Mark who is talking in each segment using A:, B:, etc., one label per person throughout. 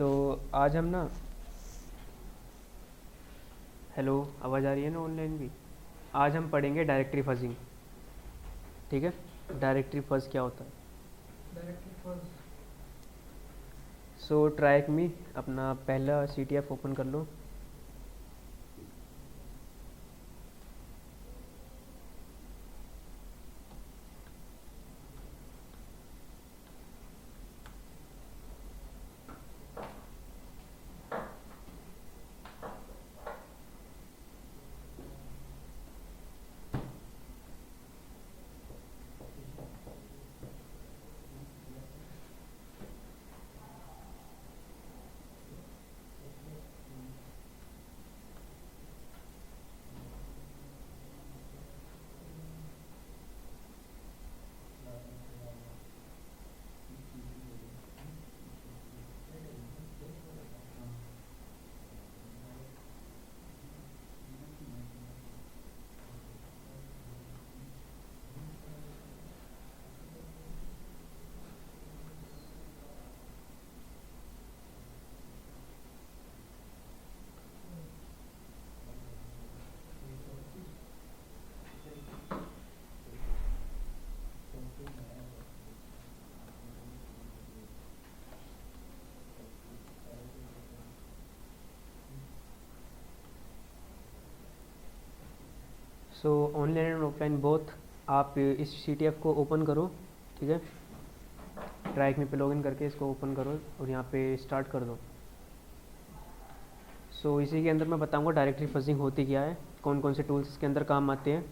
A: तो आज हम ना, हेलो, आवाज़ आ रही है ना ऑनलाइन भी। आज हम पढ़ेंगे डायरेक्टरी फजिंग। ठीक है। डायरेक्टरी फज क्या होता है?
B: Directory first.
A: So track me, अपना पहला CTF ओपन कर लो। So online and offline both, आप इस CTF को ओपन करो। ठीक है। ट्रैक मी पे लॉगिन करके इसको ओपन करो और यहाँ पे स्टार्ट कर दो। सो इसी के अंदर मैं बताऊँगा डायरेक्टरी फजिंग होती क्या है, कौन कौन से टूल्स इसके अंदर काम आते हैं।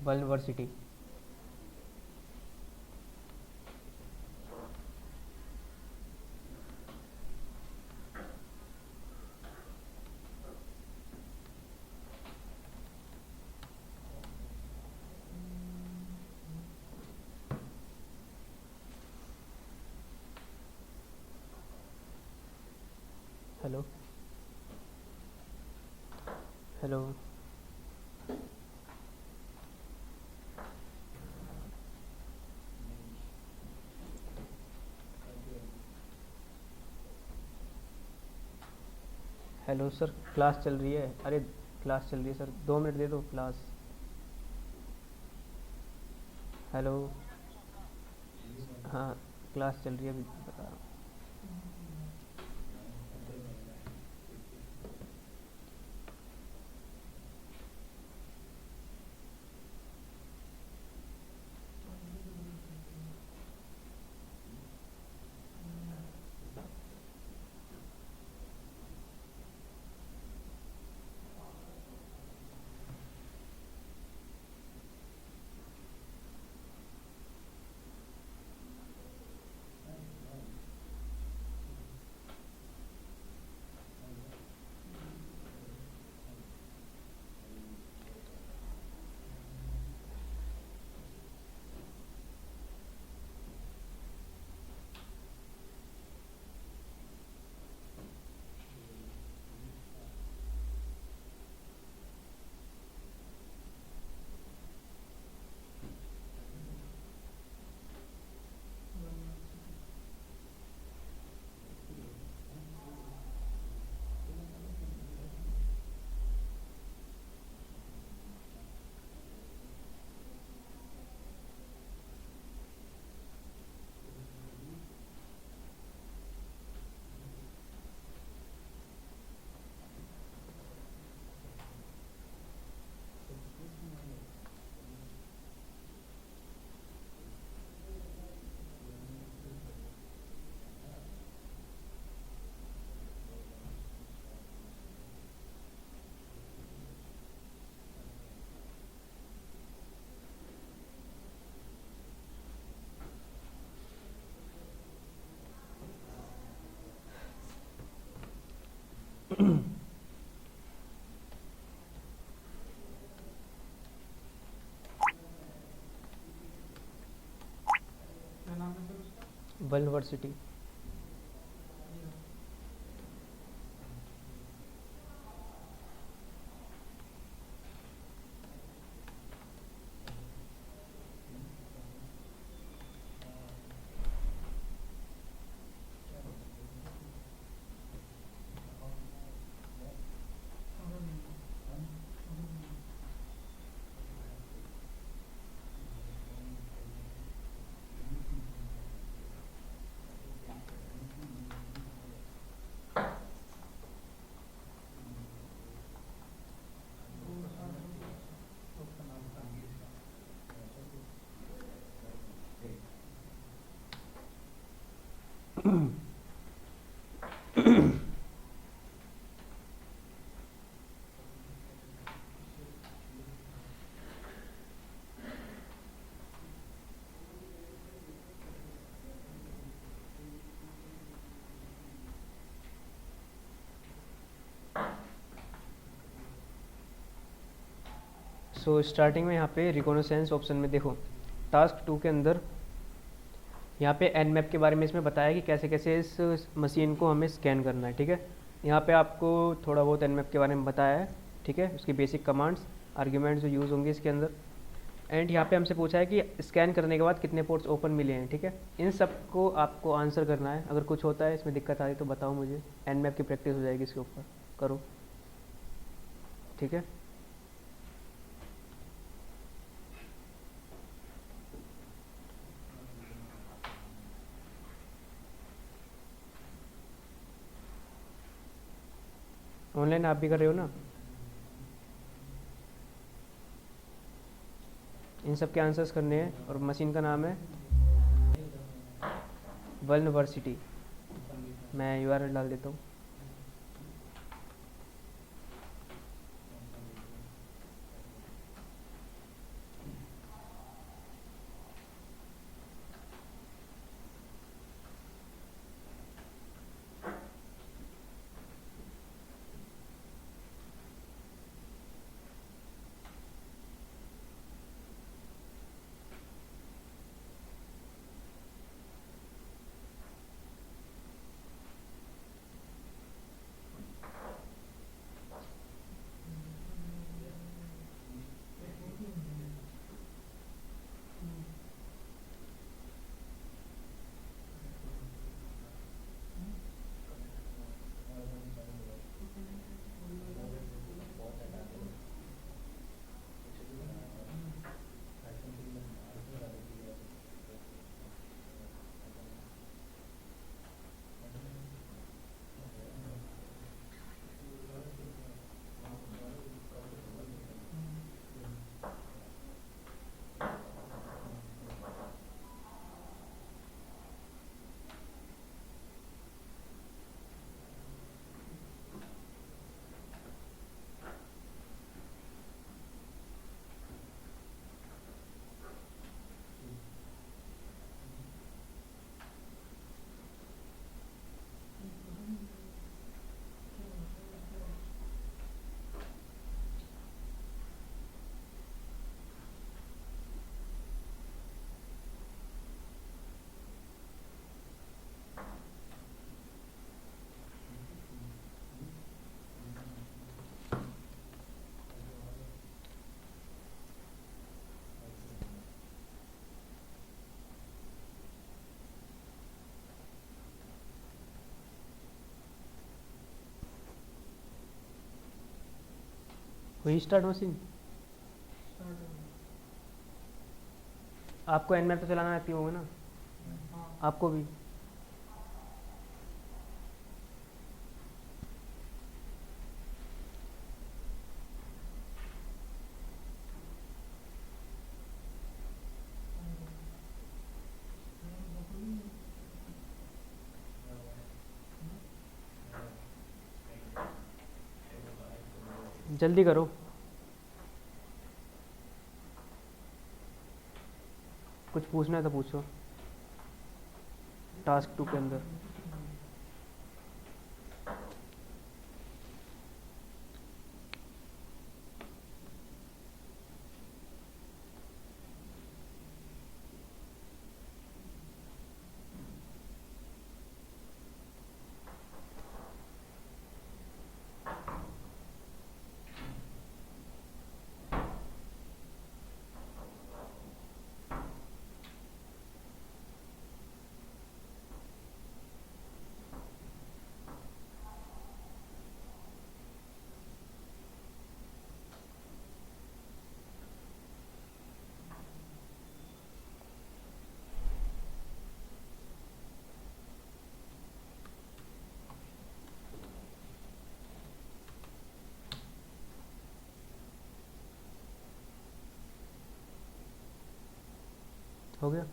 A: Varsity. Hello, hello, hello sir, class चल रही है। अरे, क्लास चल रही है सर, 2 मिनट दे दो क्लास। हेलो। हाँ, क्लास चल रही है, अभी बता रहा हूँ।
B: क्या नाम है सर उसका?
A: वर्सिटी।
B: ये
A: सो स्टार्टिंग में यहाँ पे रिकॉग्निसेंस ऑप्शन में देखो, टास्क 2 के अंदर यहाँ पे एन मैप के बारे में इसमें बताया कि कैसे कैसे इस मशीन को हमें स्कैन करना है, ठीक है। यहाँ पे आपको थोड़ा बहुत एन मैप के बारे में बताया है, ठीक है, उसकी बेसिक कमांड्स आर्ग्यूमेंट्स जो यूज़ होंगे इसके अंदर। एंड यहाँ पे हमसे पूछा है कि स्कैन करने के बाद कितने पोर्ट्स ओपन मिले हैं, ठीक है। इन सब को आपको आंसर करना है। अगर कुछ होता है इसमें दिक्कत आ रही तो बताओ मुझे, एन मैप की प्रैक्टिस हो जाएगी इसके ऊपर, करो, ठीक है। ऑनलाइन आप भी कर रहे हो ना? इन सब के आंसर्स करने हैं और मशीन का नाम है वल्नवर्सिटी। मैं यूआरएल डाल देता हूँ। हुई स्टार्ट मशीन?
B: स्टार्ट हो
A: आपको एन मैप तो चलाना आती होगा ना?
B: गया। हाँ
A: आपको भी? जल्दी करो, कुछ पूछना है तो पूछो टास्क 2 के अंदर। हो गया?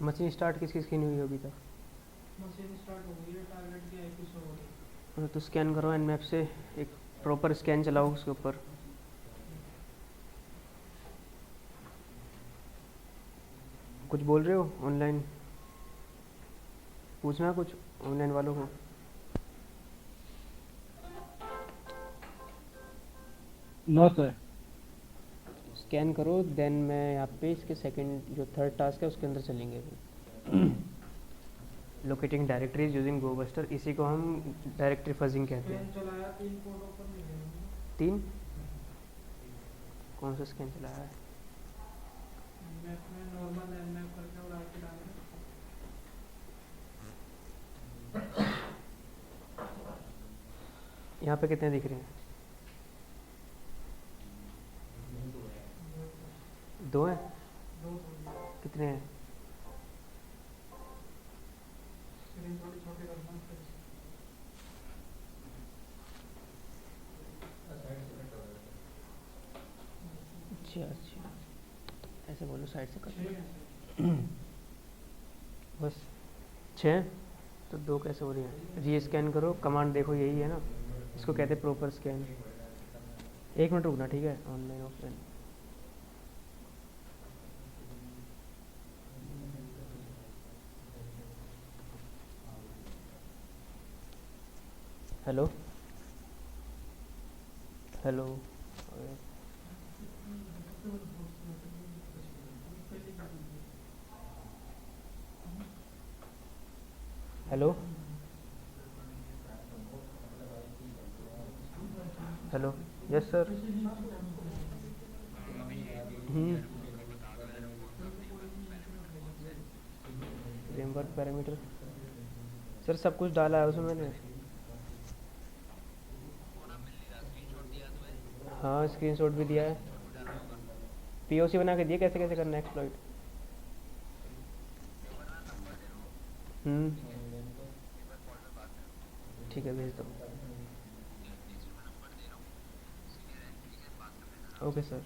A: मशीन स्टार्ट किस किस की नहीं हुई अभी तक?
B: मशीन स्टार्ट हो गई है, टारगेट की आईपी शो हो रही है।
A: तो स्कैन करो एन मैप से, एक प्रॉपर स्कैन चलाओ उसके ऊपर। कुछ बोल रहे हो ऑनलाइन? पूछना कुछ ऑनलाइन वालों को?
C: No sir.
A: स्कैन करो, देन मैं यहाँ पे इसके सेकंड जो थर्ड टास्क है उसके अंदर चलेंगे। लोकेटिंग डायरेक्टरीज यूजिंग गोबस्टर, इसी को हम डायरेक्टरी फजिंग कहते
B: स्कैन
A: हैं।
B: चलाया, 3 कोड ओपन नहीं हुए।
A: 3? कौन सा स्कैन चलाया है?
B: मैप में नॉर्मल एन मैप करके और आईपी डाल के।
A: यहाँ पे कितने दिख रहे हैं? 2 हैं?
B: दो थोड़ी
A: कितने हैं?
B: स्क्रीन थोड़ी छोटी करना फिर से।
A: अच्छा अच्छा, ऐसे बोलो साइड से कर।
B: ठीक है।
A: बस 6? तो 2 कैसे हो रही हैं? री स्कैन करो, कमांड देखो यही है ना, इसको कहते हैं प्रॉपर स्कैन। 1 मिनट रुकना, ठीक है? Online offline. Hello hello, hello hello, yes sir. Framework parameter, sir सब कुछ डाला है उसमें मैंने। हाँ स्क्रीनशॉट भी दिया है, पीओसी बना के दिया कैसे कैसे करना है एक्सप्लॉइट। ठीक है, भेज दो। Okay sir.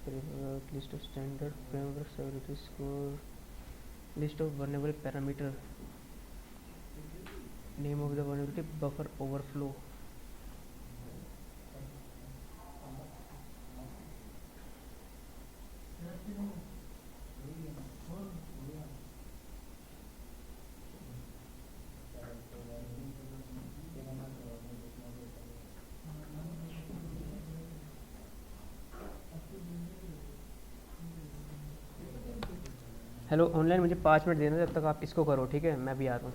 A: framework list of standard framework severity score, list of vulnerable parameter, name of the vulnerability, buffer overflow। Hello online, मुझे 5 मिनट देना, जब तक आप इसको करो, ठीक है? मैं भी आ रहा हूँ।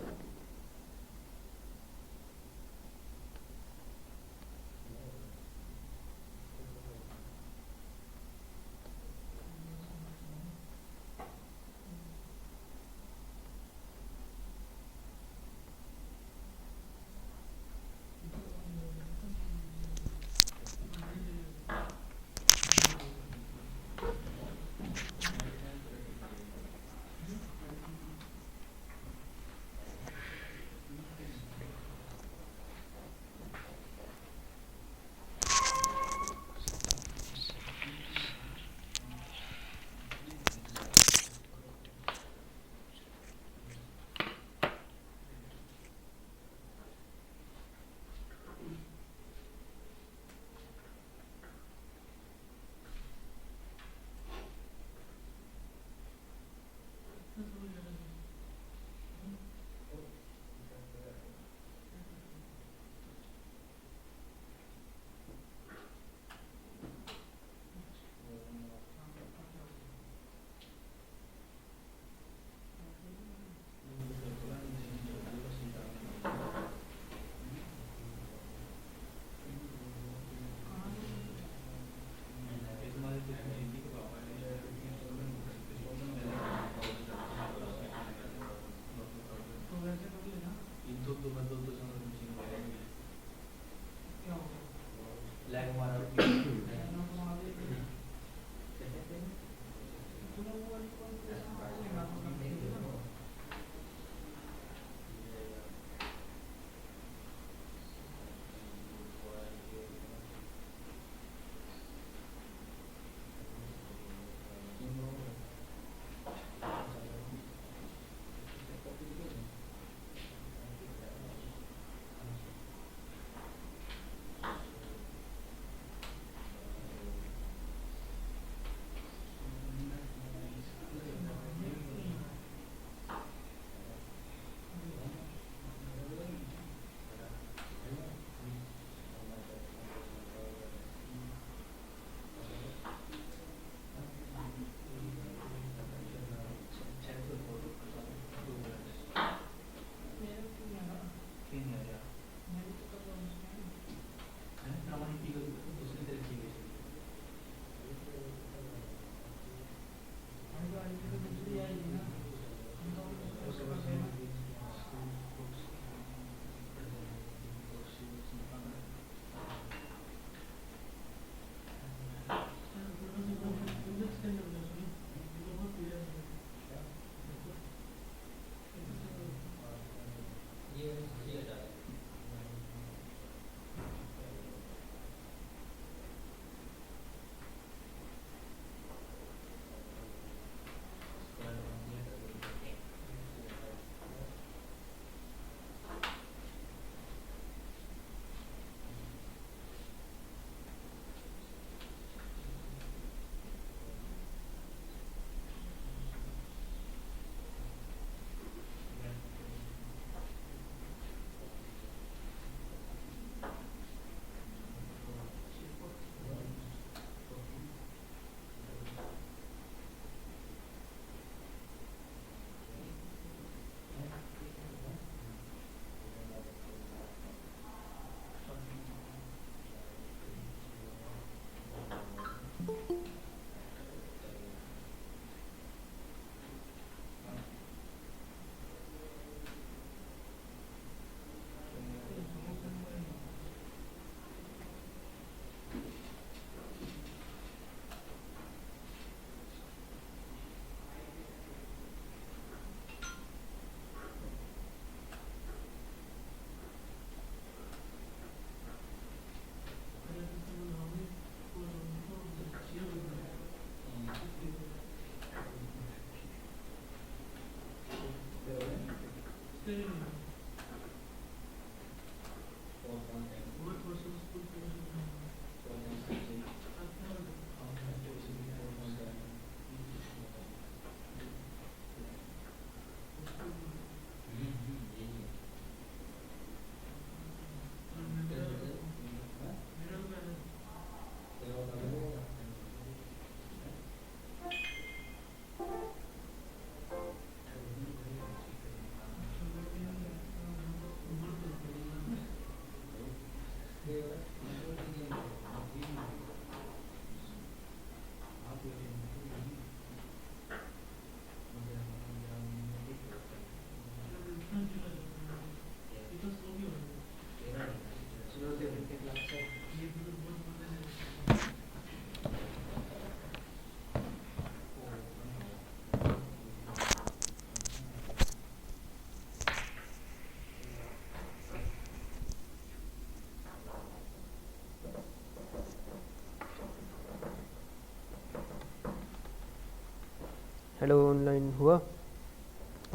A: हेलो ऑनलाइन हुआ,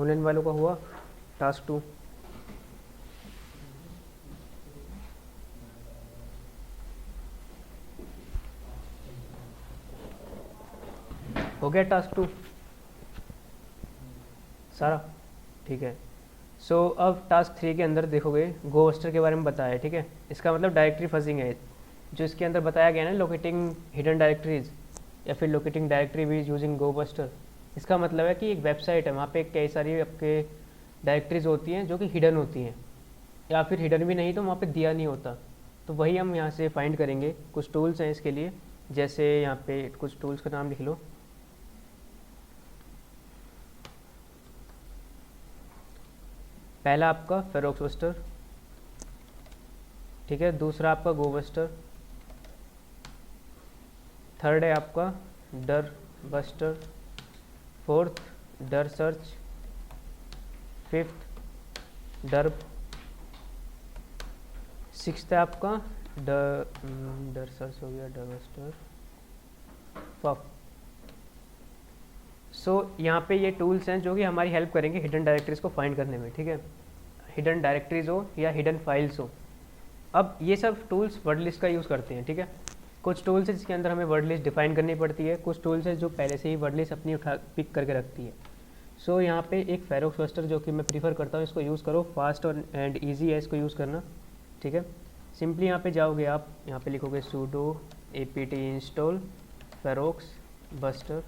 A: ऑनलाइन वालों का हुआ टास्क 2? हो गया टास्क 2 सारा? ठीक है। सो अब टास्क 3 के अंदर देखोगे गोस्टर के बारे में बताया है, ठीक है। इसका मतलब डायरेक्टरी फजिंग है, जो इसके अंदर बताया गया ना, लोकेटिंग हिडन डायरेक्टरीज या फिर लोकेटिंग डायरेक्टरी वीज यूजिंग गोबस्टर। इसका मतलब है कि एक वेबसाइट है, वहाँ पे कई सारी आपके डायरेक्टरीज होती हैं जो कि हिडन होती हैं, या फिर हिडन भी नहीं तो वहाँ पे दिया नहीं होता। तो वही हम यहाँ से फाइंड करेंगे। कुछ टूल्स हैं इसके लिए, जैसे यहाँ पे कुछ टूल्स का नाम लिख लो। पहला आपका फेरोक्स बस्टर, ठीक है। दूसरा आपका गोबस्टर। थर्ड है आपका डर बस्टर। फोर्थ डर सर्च। फिफ्थ डर। सिक्स्थ है आपका डर सर्च हो गया, डर बस्टर, फक। सो यहाँ पे ये टूल्स हैं जो कि हमारी हेल्प करेंगे हिडन डायरेक्टरीज को फाइंड करने में, ठीक है। हिडन डायरेक्टरीज हो या हिडन फाइल्स हो। अब ये सब टूल्स वर्ड लिस्ट का यूज़ करते हैं, ठीक है। कुछ टूल्स है जिसके अंदर हमें वर्ड लिस्ट डिफाइन करनी पड़ती है, कुछ टूल्स है जो पहले से ही वर्ड लिस्ट अपनी पिक करके रखती है। सो यहाँ पे एक फेरोक्स बस्टर जो कि मैं प्रीफर करता हूँ, इसको यूज़ करो, फास्ट और एंड ईजी है इसको यूज़ करना, ठीक है। सिंपली यहाँ पे जाओगे आप, यहाँ पे लिखोगे sudo apt install feroxbuster.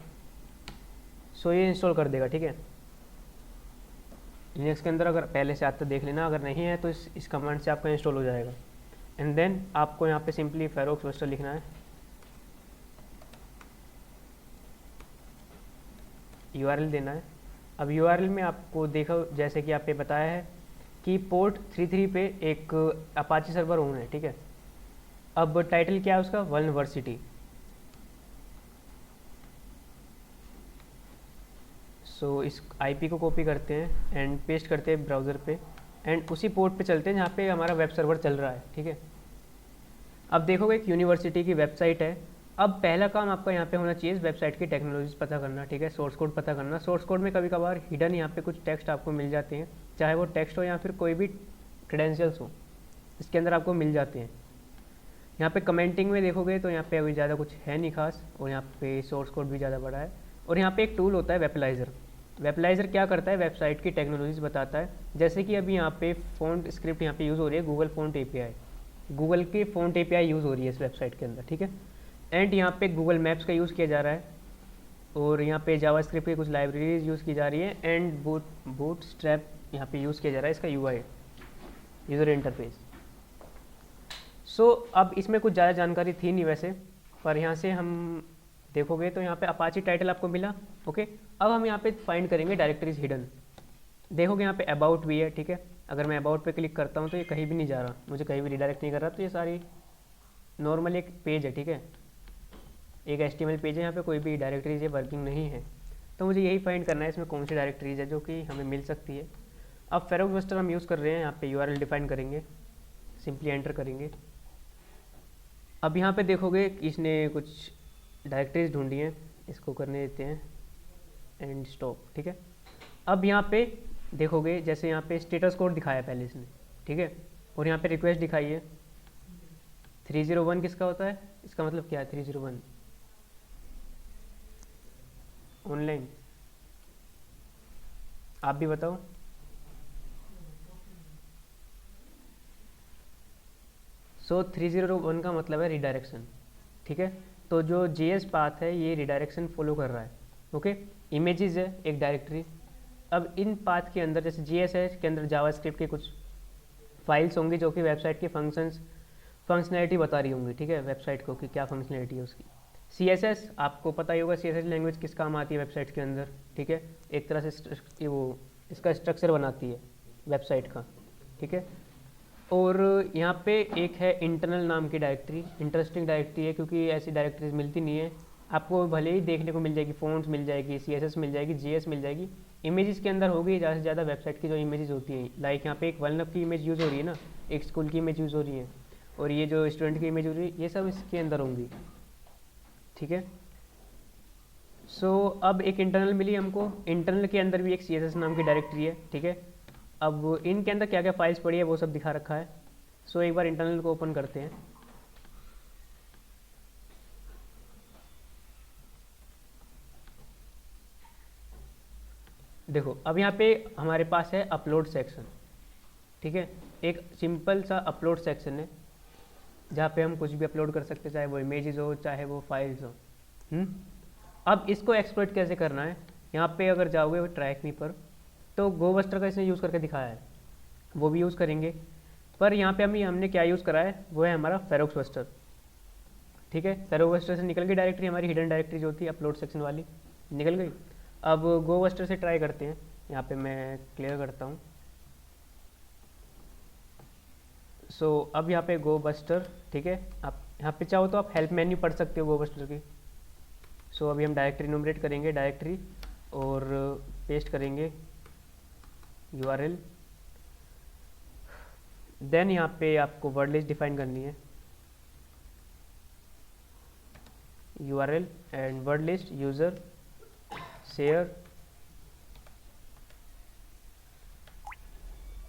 A: So ये इंस्टॉल कर देगा, ठीक है। लिनक्स के अंदर अगर पहले से आता देख लेना, अगर नहीं है तो इस कमांड से आपका इंस्टॉल हो जाएगा। एंड देन आपको यहाँ पे सिंपली फेरोक्स बस्टर लिखना है, URL देना है। अब URL में आपको देखो जैसे कि आप पे बताया है कि पोर्ट 33 पे एक अपाची सर्वर ऑन है, ठीक है। अब टाइटल क्या है उसका, वल्नवर्सिटी। सो इस IP को कॉपी करते हैं एंड पेस्ट करते हैं ब्राउज़र पे, एंड उसी पोर्ट पे चलते हैं जहाँ पे हमारा वेब सर्वर चल रहा है, ठीक है। अब देखोगे एक यूनिवर्सिटी की वेबसाइट है। अब पहला काम आपका यहाँ पे होना चाहिए इस वेबसाइट की टेक्नोलॉजीज पता करना, ठीक है। सोर्स कोड पता करना। सोर्स कोड में कभी कभार हिडन यहाँ पे कुछ टेक्स्ट आपको मिल जाते हैं, चाहे वो टेक्स्ट हो या फिर कोई भी क्रेडेंशियल्स हो, इसके अंदर आपको मिल जाते हैं। यहाँ पे कमेंटिंग में देखोगे तो यहाँ पे अभी ज़्यादा कुछ है नहीं खास, और यहाँ पे सोर्स कोड भी ज़्यादा बड़ा है। और यहाँ पे एक टूल होता है वेबलाइज़र। वेबलाइज़र क्या करता है, वेबसाइट की टेक्नोलॉजीज बताता है। जैसे कि अभी यहाँ पे फ़ॉन्ट स्क्रिप्ट यहाँ पे यूज़ हो रही है, गूगल फ़ॉन्ट API, गूगल की फ़ॉन्ट API यूज़ हो रही है इस वेबसाइट के अंदर, ठीक है। एंड यहाँ पे गूगल मैप्स का यूज़ किया जा रहा है, और यहाँ पे जावास्क्रिप्ट की कुछ लाइब्रेरीज यूज़ की जा रही है, एंड बूटस्ट्रैप यहाँ पे यूज़ किया जा रहा है, इसका UI यूज़र इंटरफेस। सो अब इसमें कुछ ज़्यादा जानकारी थी नहीं वैसे, पर यहाँ से हम देखोगे तो यहाँ पे अपाची टाइटल आपको मिला, ओके। अब हम यहाँ पे फाइंड करेंगे डायरेक्टरीज हिडन। देखोगे यहाँ पे अबाउट भी है, ठीक है। अगर मैं अबाउट पे क्लिक करता हूँ तो ये कहीं भी नहीं जा रहा, मुझे कहीं भी रिडायरेक्ट नहीं कर रहा। तो ये सारी नॉर्मल एक पेज है, ठीक है, एक HTML पेज है, यहाँ पे कोई भी डायरेक्टरीज ये वर्किंग नहीं है। तो मुझे यही फाइंड करना है इसमें कौन सी डायरेक्टरीज है जो कि हमें मिल सकती है। अब फेरोक्स बस्टर हम यूज़ कर रहे हैं, यहाँ पे URL डिफाइन करेंगे, सिंपली एंटर करेंगे। अब यहाँ पे देखोगे इसने कुछ डायरेक्टरीज ढूंढी हैं, इसको करने देते हैं एंड स्टॉप, ठीक है। अब यहाँ पे देखोगे जैसे यहाँ पे स्टेटस कोड दिखाया पहले इसने, ठीक है, और यहाँ पे रिक्वेस्ट दिखाई है। 301 किसका होता है, इसका मतलब क्या है 301? ऑनलाइन, आप भी बताओ। सो 301 का मतलब है रिडायरेक्शन, ठीक है। तो जो JS पाथ है ये रिडायरेक्शन फॉलो कर रहा है, ओके। इमेजेस है एक डायरेक्टरी। अब इन पाथ के अंदर जैसे JS है, इसके अंदर जावास्क्रिप्ट की कुछ फाइल्स होंगी जो कि वेबसाइट की फंक्शनैलिटी बता रही होंगी, ठीक है, वेबसाइट को कि क्या फंक्शनैलिटी है उसकी। CSS आपको पता ही होगा, CSS लैंग्वेज किस काम आती है वेबसाइट के अंदर, ठीक है। एक तरह से वो इसका स्ट्रक्चर बनाती है वेबसाइट का, ठीक है। और यहाँ पे एक है इंटरनल नाम की डायरेक्टरी, इंटरेस्टिंग डायरेक्टरी है क्योंकि ऐसी डायरेक्टरीज मिलती नहीं है आपको। भले ही देखने को मिल जाएगी, फ़ॉन्ट्स मिल जाएगी, CSS मिल जाएगी, JS मिल जाएगी, इमेजेस के अंदर होगी ज़्यादा से ज़्यादा वेबसाइट की जो इमेजेस होती हैं। लाइक यहाँ पे एक वल्नअप की इमेज यूज़ हो रही है ना, एक स्कूल की इमेज यूज़ हो रही है, और ये जो स्टूडेंट की इमेज हो रही है, ये सब इसके अंदर होंगी, ठीक है। सो अब एक इंटरनल मिली हमको, इंटरनल के अंदर भी एक CSS नाम की डायरेक्टरी है, ठीक है। अब इनके अंदर क्या क्या फाइल्स पड़ी है वो सब दिखा रखा है। सो एक बार इंटरनल को ओपन करते हैं। देखो अब यहाँ पे हमारे पास है अपलोड सेक्शन, ठीक है। एक सिंपल सा अपलोड सेक्शन है जहाँ पे हम कुछ भी अपलोड कर सकते हैं, चाहे वो इमेजेस हो चाहे वो फाइल्स हो। अब इसको एक्सप्लोइट कैसे करना है, यहाँ पे अगर जाओगे वो ट्रैक मी पर, तो गोबस्टर का इसने यूज़ करके दिखाया है, वो भी यूज़ करेंगे। पर यहाँ पे हमने क्या यूज़ करा है, वो है हमारा फेरोक्स बस्टर, ठीक है। फेरोक्स बस्टर से निकल गई डायरेक्टरी, हमारी हिडन डायरेक्टरी जो थी अपलोड सेक्शन वाली, निकल गई। अब गोबस्टर से ट्राई करते हैं, यहाँ पे मैं क्लियर करता हूँ। सो अब यहाँ पे गोबस्टर, ठीक है। आप यहाँ पे चाहो तो आप हेल्प मेन्यू पढ़ सकते हो गोबस्टर की। सो अभी हम डायरेक्टरी न्यूमरेट करेंगे, डायरेक्टरी, और पेस्ट करेंगे URL। देन यहाँ पे आपको वर्ड लिस्ट डिफाइन करनी है, URL and word list user share.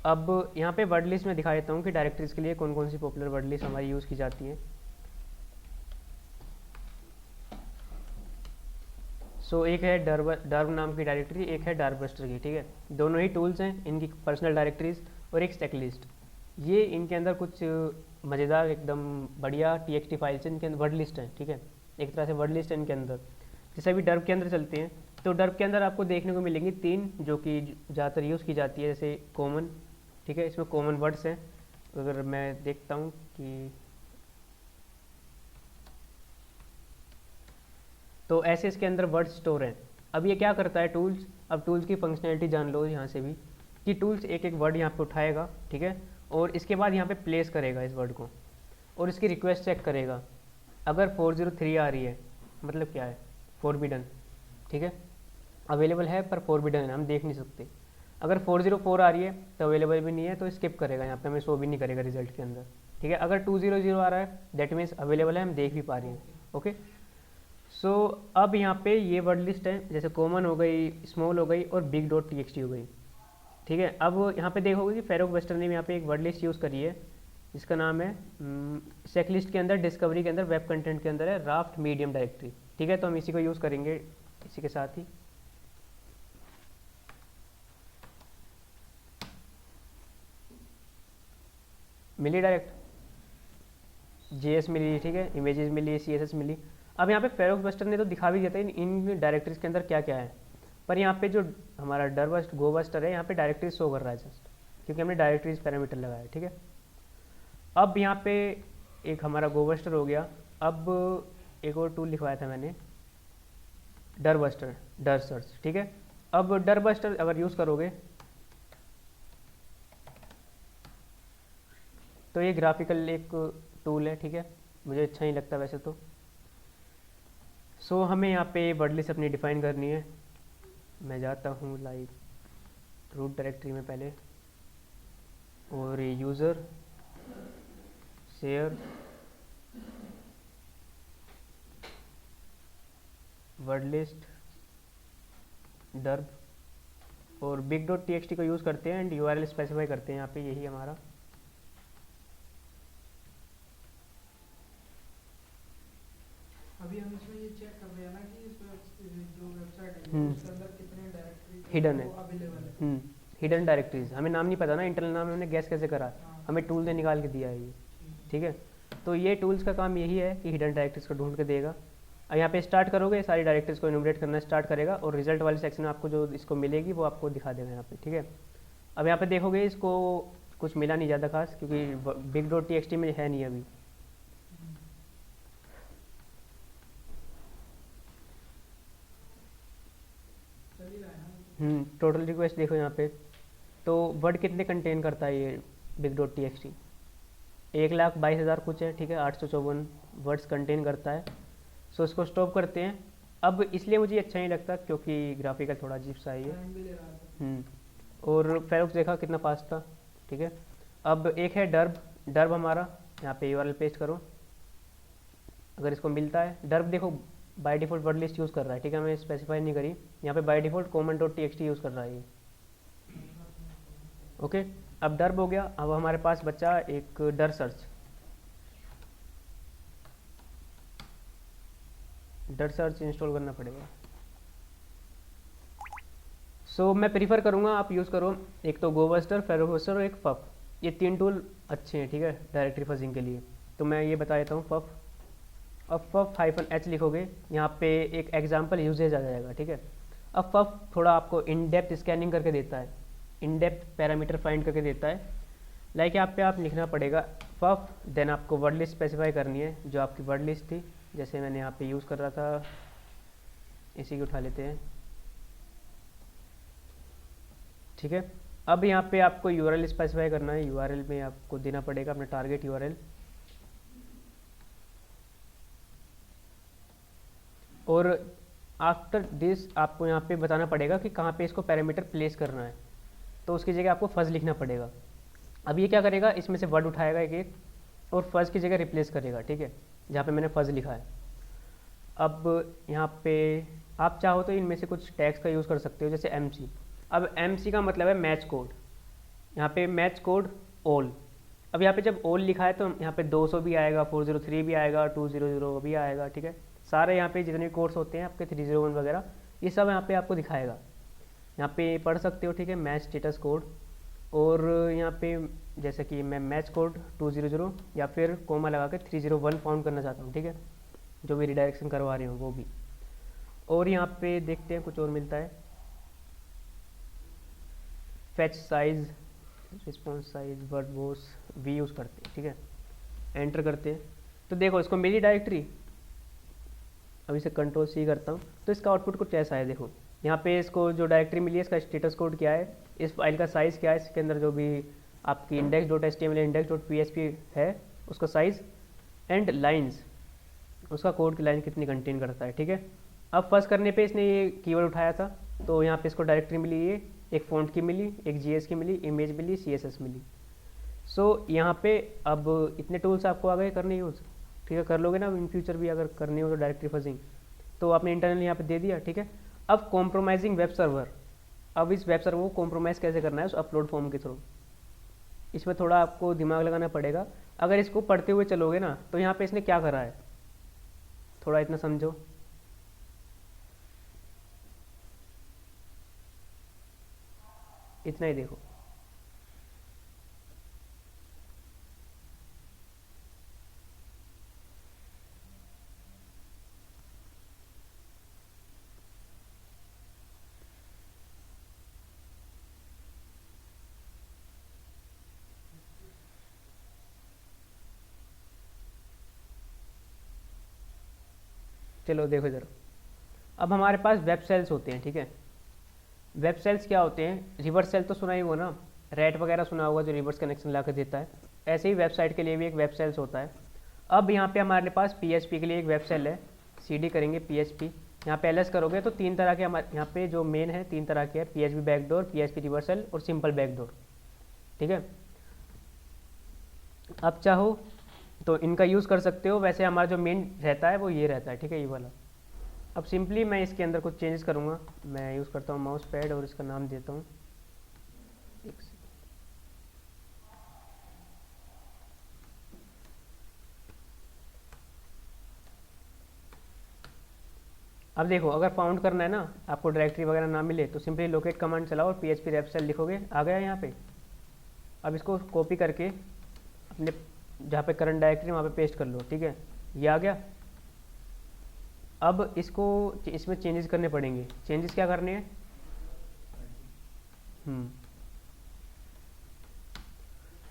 A: अब यहाँ पे वर्ड लिस्ट में दिखा देता हूँ कि डायरेक्टरीज के लिए कौन कौन सी पॉपुलर वर्ड लिस्ट हमारी यूज़ की जाती है। सो एक है डर्ब नाम की डायरेक्टरी, एक है डार्बस्टर की, ठीक है। दोनों ही टूल्स हैं, इनकी पर्सनल डायरेक्टरीज और एक चेकलिस्ट। ये इनके अंदर कुछ मज़ेदार एकदम बढ़िया TXT फाइल्स हैं, इनके अंदर वर्ड लिस्ट है, ठीक है। एक तरह से वर्ड लिस्ट है इनके अंदर। जैसे अभी डर्ब के अंदर चलते हैं, तो डर्ब के अंदर आपको देखने को मिलेंगी 3 जो कि ज़्यादातर यूज़ की जाती है, जैसे कॉमन, ठीक है। इसमें कॉमन वर्ड्स हैं। अगर मैं देखता हूँ कि तो ऐसे इसके अंदर वर्ड स्टोर हैं। अब ये क्या करता है टूल्स, अब टूल्स की फंक्शनैलिटी जान लो यहाँ से भी, कि टूल्स एक एक वर्ड यहाँ पे उठाएगा, ठीक है, और इसके बाद यहाँ पे प्लेस करेगा इस वर्ड को, और इसकी रिक्वेस्ट चेक करेगा। अगर 403 आ रही है, मतलब क्या है, फॉरबिडन, ठीक है, अवेलेबल है पर फॉरबिडन है, हम देख नहीं सकते। अगर 404 आ रही है तो अवेलेबल भी नहीं है, तो स्किप करेगा, यहाँ पे हमें शो भी नहीं करेगा रिजल्ट के अंदर, ठीक है। अगर 200 आ रहा है दैट मीन्स अवेलेबल है, हम देख भी पा रहे हैं, ओके। सो अब यहाँ पे ये वर्ड लिस्ट है, जैसे कॉमन हो गई, स्मॉल हो गई और बिग डॉट TXT हो गई, ठीक है। अब यहाँ पे देखोगे कि फेरोक्स बस्टर ने भी यहाँ पे एक वर्ड लिस्ट यूज़ करी है, जिसका नाम है चेकलिस्ट के अंदर, डिस्कवरी के अंदर, वेब कंटेंट के अंदर है राफ्ट मीडियम डायरेक्टरी, ठीक है। तो हम इसी को यूज़ करेंगे इसी के साथ ही। मिली डायरेक्ट JS मिली, ठीक है, इमेजेस मिली, CSS मिली। अब यहाँ पे फेरोक्स बस्टर ने तो दिखा भी दिया था इन डायरेक्टरीज के अंदर क्या क्या है, पर यहाँ पे जो हमारा गोबस्टर है, यहाँ पे डायरेक्टरीज शो कर रहा है जस्ट, क्योंकि हमने डायरेक्टरीज पैरामीटर लगाया है, ठीक है। अब यहाँ पे एक हमारा गोबस्टर हो गया। अब एक और टूल लिखवाया था मैंने, डरबस्टर, डर सर्च, ठीक है। अब डरबस्टर अगर यूज़ करोगे तो ये ग्राफिकल एक टूल है, ठीक है, मुझे अच्छा नहीं लगता वैसे तो। सो हमें यहाँ पे वर्ड लिस्ट अपनी डिफ़ाइन करनी है। मैं जाता हूँ लाइक रूट डायरेक्टरी में पहले, और यूज़र शेयर वर्ड लिस्ट डर्ब, और बिग डॉट TXT को यूज़ करते हैं एंड URL स्पेसिफाई करते हैं यहाँ पे, यही हमारा।
B: अभी हम इसमें ये चेक कर रहे हैं ना कि इस जो वेबसाइट है उसके अंदर कितने डायरेक्टरी
A: हिडन है,
B: अवेलेबल है।
A: हिडन डायरेक्टरीज, हमें नाम नहीं पता ना, इंटरनल नाम हमने गैस कैसे करा, हमें टूल ने निकाल के दिया है ये, ठीक है। तो ये टूल्स का काम यही है कि हिडन डायरेक्टरीज को ढूंढ के देगा। अब यहाँ पे स्टार्ट करोगे, सारी डायरेक्टरीज को इन्यूमरेट करना स्टार्ट करेगा, और रिजल्ट वाले सेक्शन में आपको जो इसको मिलेगी वो आपको दिखा देगा यहाँ पे, ठीक है। अब यहाँ पे देखोगे इसको कुछ मिला नहीं ज़्यादा खास, क्योंकि बिग डॉट TXT में है नहीं अभी।
B: चल ही रहा है ना।
A: टोटल रिक्वेस्ट देखो यहाँ पे, तो वर्ड कितने कंटेन करता है ये बिग डॉट TXT, 1,22,000 कुछ है, ठीक है, 854 वर्ड्स कंटेन करता है। सो इसको स्टॉप करते हैं। अब इसलिए मुझे अच्छा नहीं लगता क्योंकि ग्राफिकल थोड़ा अजीब सा है ये।
B: टाइम भी ले रहा था।
A: और फेरोक्स देखा कितना फास्ट था, ठीक है। अब एक है डर्ब, डर्ब हमारा यहाँ पे URL पेस्ट करो, अगर इसको मिलता है। डर्ब देखो by default word list use कर रहा है, ठीक है, हमें स्पेसिफाई नहीं करी। यहाँ पे by default common dot txt use कर रहा है ये। ओके, अब डर्ब हो गया। अब हमारे पास बचा एक डर सर्च। डर सर्च इंस्टॉल करना पड़ेगा। सो मैं प्रीफर करूँगा आप यूज़ करो एक तो गोबस्टर, फेरोबस्टर और एक पफ। ये 3 टूल अच्छे हैं, ठीक है, डायरेक्टरी फजिंग के लिए। तो मैं ये बता देता हूँ पफ। अब पफ -h लिखोगे, यहाँ पे एक एग्जाम्पल यूजेज आ जाएगा, ठीक है। अब पफ थोड़ा आपको इन डेप्थ स्कैनिंग करके देता है, इन डेप्थ पैरामीटर फाइंड करके देता है। लाइक यहाँ पे आप लिखना पड़ेगा पफ, देन आपको वर्ड लिस्ट स्पेसिफाई करनी है जो आपकी वर्ड लिस्ट थी, जैसे मैंने यहाँ पे यूज़ कर रहा था, इसी को उठा लेते हैं, ठीक है। अब यहाँ पे आपको यूआरएल स्पेसिफाई करना है। यूआरएल में आपको देना पड़ेगा अपना टारगेट यूआरएल, और आफ्टर दिस आपको यहाँ पे बताना पड़ेगा कि कहाँ पे इसको पैरामीटर प्लेस करना है। तो उसकी जगह आपको फज लिखना पड़ेगा। अब ये क्या करेगा, इसमें से वर्ड उठाएगा एक एक और फज की जगह रिप्लेस करेगा, ठीक है, जहाँ पे मैंने फज लिखा है। अब यहाँ पे आप चाहो तो इनमें से कुछ टैग्स का यूज़ कर सकते हो, जैसे MC। अब MC का मतलब है मैच कोड, यहाँ पे मैच कोड ऑल। अब यहाँ पे जब ऑल लिखा है तो यहाँ पे 200 भी आएगा, 403 भी आएगा, 200 भी आएगा, ठीक है। सारे यहाँ पे जितने कोड्स होते हैं आपके 301 वगैरह, ये सब यहाँ पे आपको दिखाएगा, यहाँ पे पढ़ सकते हो, ठीक है, मैच स्टेटस कोड। और यहाँ पे जैसे कि मैं मैच कोड 200 या फिर कोमा लगा के 301 फाउंड करना चाहता हूँ, ठीक है, जो भी रिडायरेक्शन करवा रही हूँ वो भी। और यहाँ पे देखते हैं कुछ और मिलता है, fetch size, response size, word boss भी यूज़ करते हैं, ठीक है। एंटर करते हैं तो देखो इसको मिली डायरेक्टरी। अब इसे कंट्रोल C करता हूँ तो इसका आउटपुट कुछ ऐसा है। देखो यहाँ पे इसको जो डायरेक्टरी मिली है इसका स्टेटस कोड क्या है, इस फाइल का साइज़ क्या है, इसके अंदर जो भी आपकी index.html index.php है उसका साइज़, एंड लाइंस, उसका कोड की लाइन कितनी कंटेन करता है, ठीक है। अब फर्स्ट करने पे इसने ये कीवर्ड उठाया था तो यहाँ पे इसको डायरेक्टरी मिली, ये एक फ़ॉन्ट की मिली, एक GS की मिली, इमेज मिली, CSS मिली। सो यहाँ पे अब इतने टूल्स आपको आ गए करने यूज़, ठीक है, कर लोगे ना इन फ्यूचर भी अगर करनी हो तो डायरेक्टरी फजिंग। तो आपने इंटरनल यहाँ पे दे दिया, ठीक है। अब कॉम्प्रोमाइजिंग वेब सर्वर, अब इस वेब सर्वर को कॉम्प्रोमाइज़ कैसे करना है उस अपलोड फॉर्म के थ्रू, इसमें थोड़ा आपको दिमाग लगाना पड़ेगा। अगर इसको पढ़ते हुए चलोगे ना तो यहाँ पे इसने क्या करा है, थोड़ा इतना समझो। इतना ही देखो, चलो देखो इधर। अब हमारे पास वेब सेल्स होते हैं, ठीक है। वेब सेल्स क्या होते हैं, रिवर्स सेल तो सुना ही होगा ना, रैट वगैरह सुना होगा जो रिवर्स कनेक्शन ला कर देता है। ऐसे ही वेबसाइट के लिए भी एक वेब सेल्स होता है। अब यहाँ पे हमारे पास PHP के लिए एक वेब सेल है, CD करेंगे PHP, यहाँ पे LS करोगे तो 3 तरह के हमारे यहाँ पे जो मेन है 3 तरह के है, PHP बैकडोर, PHP रिवर्सल और सिंपल बैकडोर, ठीक है। अब चाहो तो इनका यूज़ कर सकते हो, वैसे हमारा जो मेन रहता है वो ये रहता है, ठीक है, ये वाला। अब सिंपली मैं इसके अंदर कुछ चेंजेस करूँगा। मैं यूज़ करता हूँ माउस पैड और इसका नाम देता हूँ, अब देखो अगर फाउंड करना है ना, आपको डायरेक्टरी वगैरह ना मिले तो सिंपली लोकेट कमांड चलाओ और PHP रेप सेल लिखोगे, आ गया यहाँ पे। अब इसको कॉपी करके अपने जहाँ पे करंट डायरेक्टरी वहाँ पे पेस्ट कर लो, ठीक है, ये आ गया। अब इसको इसमें चेंजेस करने पड़ेंगे। चेंजेस क्या करने हैं,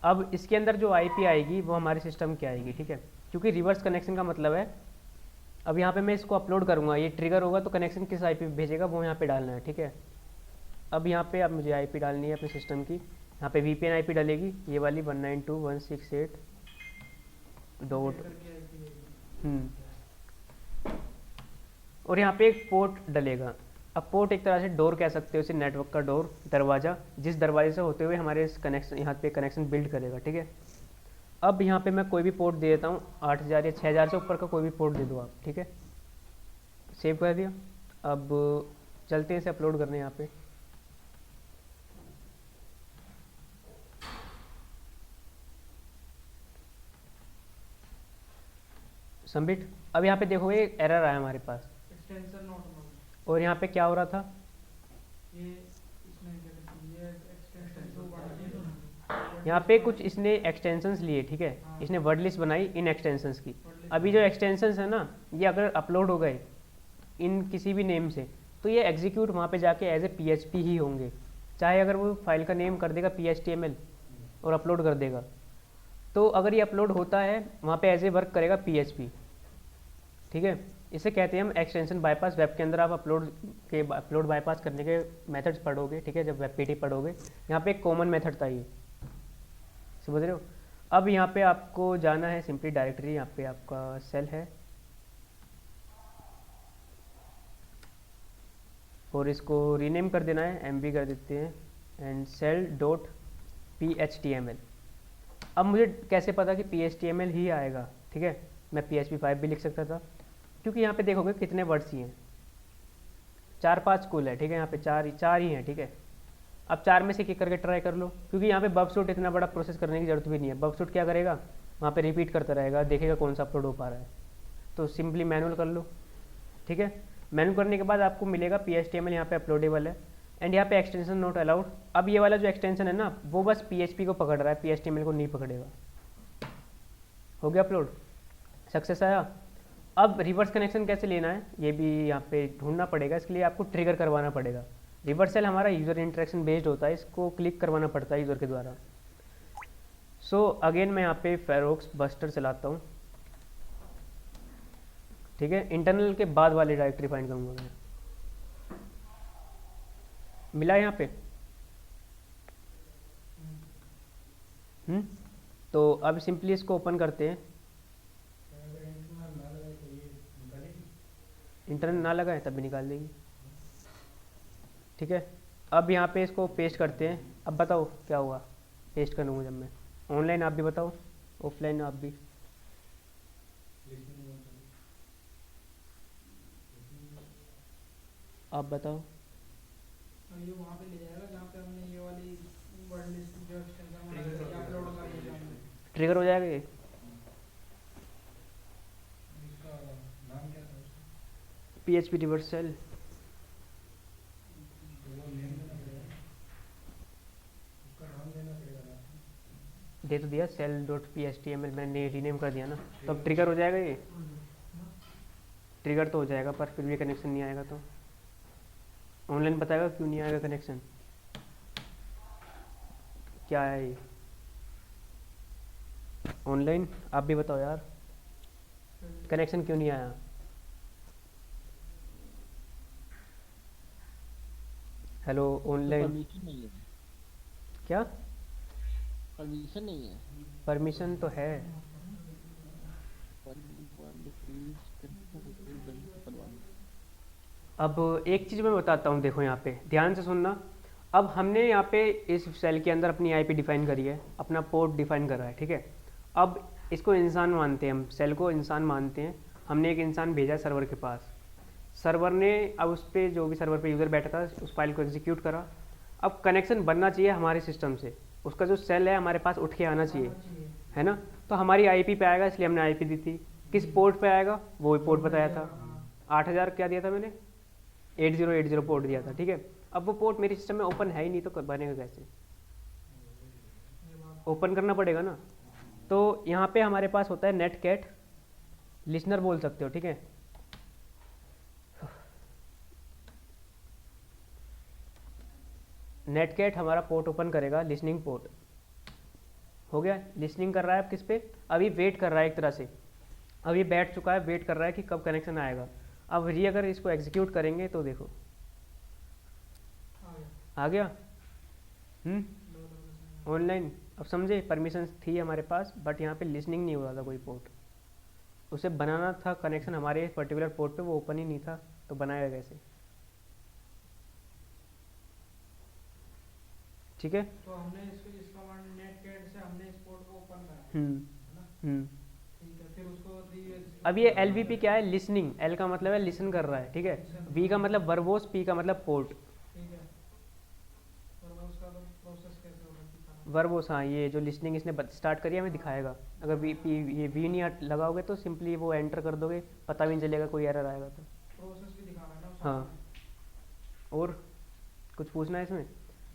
A: अब इसके अंदर जो IP आएगी वो हमारे सिस्टम की आएगी, ठीक है, क्योंकि रिवर्स कनेक्शन का मतलब है। अब यहाँ पे मैं इसको अपलोड करूँगा, ये ट्रिगर होगा तो कनेक्शन किस IP पे भेजेगा वो यहाँ पे डालना है, ठीक है। अब यहाँ पे अब मुझे IP डालनी है अपने सिस्टम की, यहाँ पे VPN IP डलेगी, ये वाली 192.168 डॉट, और यहाँ पे एक पोर्ट डलेगा। अब पोर्ट एक तरह से डोर कह सकते हो इसे, नेटवर्क का डोर, दरवाज़ा, जिस दरवाजे से होते हुए हमारे इस कनेक्शन यहाँ पे कनेक्शन बिल्ड करेगा, ठीक है। अब यहाँ पे मैं कोई भी पोर्ट दे देता हूँ, 8000 या 6000 से ऊपर का कोई भी पोर्ट दे दो आप, ठीक है। सेव कर दिया। अब चलते हैं इसे अपलोड करने यहाँ पे। सबमिट। अब यहाँ पे देखोगे एक एरर आया हमारे पास,
B: एक्सटेंशन नॉट फाउंड।
A: और यहाँ पे क्या हो रहा था,
B: ये इसमें क्या कहते हैं, ये एक्सटेंशन जो वर्ड
A: यहाँ पे कुछ इसने एक्सटेंशंस लिए, ठीक है, इसने वर्ड लिस्ट बनाई इन एक्सटेंशंस की। अभी जो एक्सटेंशंस है ना, ये अगर अपलोड हो गए इन किसी भी नेम से, तो ये एग्जीक्यूट वहाँ पे जाके एज ए PHP ही होंगे, चाहे अगर वो फाइल का नेम कर देगा PHTML और अपलोड कर देगा, तो अगर ये अपलोड होता है वहाँ पे एज ए वर्क करेगा PHP, ठीक है। इसे कहते हैं हम एक्सटेंशन बाईपास। वेब के अंदर आप अपलोड बाईपास करने के मेथड्स पढ़ोगे, ठीक है, जब वेब PT पढ़ोगे, यहाँ पे एक कॉमन मेथड था ये, समझ रहे हो। अब यहाँ पे आपको जाना है सिंपली डायरेक्टरी, यहाँ पे आपका सेल है और इसको रीनेम कर देना है, MB कर देते हैं, एंड cell.phtml। अब मुझे कैसे पता कि PHTML ही आएगा, ठीक है, मैं PHP 5 भी लिख सकता था, क्योंकि यहाँ पे देखोगे कितने वर्ड्स ही हैं, 4-5 कुल है, ठीक है, यहाँ पे चार ही हैं, ठीक है। अब 4 में से एक करके ट्राई कर लो, क्योंकि यहाँ पे बबसूट इतना बड़ा प्रोसेस करने की जरूरत भी नहीं है। बबसूट क्या करेगा, वहाँ पे रिपीट करता रहेगा, देखेगा कौन सा अपलोड हो पा रहा है, तो सिंपली मैनुअल कर लो, ठीक है। मैनुअल करने के बाद आपको मिलेगा PHTML यहाँ पे अपलोडेबल है, एंड यहाँ पे एक्सटेंशन नॉट अलाउड। अब ये वाला जो एक्सटेंशन है ना, वो बस PHP को पकड़ रहा है, PHTML को नहीं पकड़ेगा। हो गया अपलोड, सक्सेस आया। अब रिवर्स कनेक्शन कैसे लेना है ये भी यहाँ पे ढूंढना पड़ेगा, इसके लिए आपको ट्रिगर करवाना पड़ेगा। रिवर्स सेल हमारा यूज़र इंटरेक्शन बेस्ड होता है, इसको क्लिक करवाना पड़ता है यूज़र के द्वारा। सो अगेन मैं यहाँ पे फेरोक्स बस्टर चलाता हूँ, ठीक है, इंटरनल के बाद वाली डायरेक्टरी फाइंड करूँगा मैं। मिला यहाँ पे, तो अब सिंपली इसको ओपन करते हैं। इंटरनल ना लगा है तब भी निकाल देगी, ठीक है। अब यहाँ पे इसको पेस्ट करते हैं। अब बताओ क्या हुआ, पेस्ट करूँगा जब मैं ऑनलाइन, आप भी बताओ, ऑफलाइन आप भी। आप बताओ।
B: ये वहाँ पे ले जाएगा जहाँ पे हमने ये वाली वर्ड लिस्ट जो एक्सटेंशन बनाई अपलोड कर दिया हमने।
A: ट्रिगर हो जाएगा ये,
B: इसका नाम क्या था,
A: PHP रिवर्स सेल।
B: वो नेम देना पड़ेगा, उसका नाम देना पड़ेगा ना।
A: दे तो दिया cell.phtml, मैंने रीनेम कर दिया ना, तो अब ट्रिगर हो जाएगा ये। ट्रिगर तो हो जाएगा पर फिर भी कनेक्शन नहीं आएगा, तो ऑनलाइन बताएगा क्यों नहीं आएगा कनेक्शन, क्या है ये ऑनलाइन, आप भी बताओ यार, कनेक्शन क्यों नहीं आया। हेलो ऑनलाइन,
C: परमिशन नहीं है।
A: क्या
C: परमिशन नहीं है।
A: परमिशन तो है। अब एक चीज़ मैं बताता हूँ, देखो यहाँ पे ध्यान से सुनना। अब हमने यहाँ पे इस सेल के अंदर अपनी IP डिफाइन करी है, अपना पोर्ट डिफाइन करा है, ठीक है। अब इसको इंसान मानते हैं, हम सेल को इंसान मानते हैं। हमने एक इंसान भेजा सर्वर के पास, सर्वर ने अब उस पर जो भी सर्वर पे यूज़र बैठा था उस फाइल को एग्जीक्यूट करा। अब कनेक्शन बनना चाहिए हमारे सिस्टम से, उसका जो सेल है हमारे पास उठ के आना चाहिए, है ना। तो हमारी IP पे आएगा, इसलिए हमने IP दी थी। किस पोर्ट पे आएगा, वो पोर्ट बताया था, 8000 क्या दिया था मैंने, 8080 पोर्ट दिया था, ठीक है। अब वो पोर्ट मेरे सिस्टम में ओपन है ही नहीं, तो बनेगा कैसे, ओपन करना पड़ेगा ना। तो यहाँ पे हमारे पास होता है नेटकैट, लिसनर बोल सकते हो, ठीक है। नेटकैट हमारा पोर्ट ओपन करेगा, लिसनिंग पोर्ट हो गया। लिसनिंग कर रहा है, अब किस पे, अभी वेट कर रहा है एक तरह से, अब ये बैठ चुका है, वेट कर रहा है कि कब कनेक्शन आएगा। अब ये अगर इसको एग्जीक्यूट करेंगे तो देखो आ गया ऑनलाइन। अब समझे, परमिशन थी हमारे पास, बट यहाँ पे लिसनिंग नहीं हो रहा था कोई पोर्ट, उसे बनाना था कनेक्शन हमारे पर्टिकुलर पोर्ट पे, वो ओपन ही नहीं था, तो बनाएगा कैसे, ठीक है।
B: तो हमने इसको इस कमांड नेटकैट से हमने इस पोर्ट को ओपन करा, है ना। ठीक है, फिर उसको
A: अब ये LVP क्या है, लिसनिंग, L का मतलब है लिसन कर रहा है, ठीक है, V का मतलब वर्बोस, P का मतलब पोर्ट।
B: ठीक है, और वो उसका प्रोसेस कैसे होगा दिखाना।
A: वर्बोस, हाँ, ये जो लिसनिंग इसने स्टार्ट करी है हमें दिखाएगा। अगर ये V नहीं लगाओगे तो सिंपली वो एंटर कर दोगे, पता भी नहीं चलेगा, कोई एरर आएगा तो।
B: प्रोसेस भी दिखाना है ना उसमें।
A: हाँ, और कुछ पूछना है इसमें?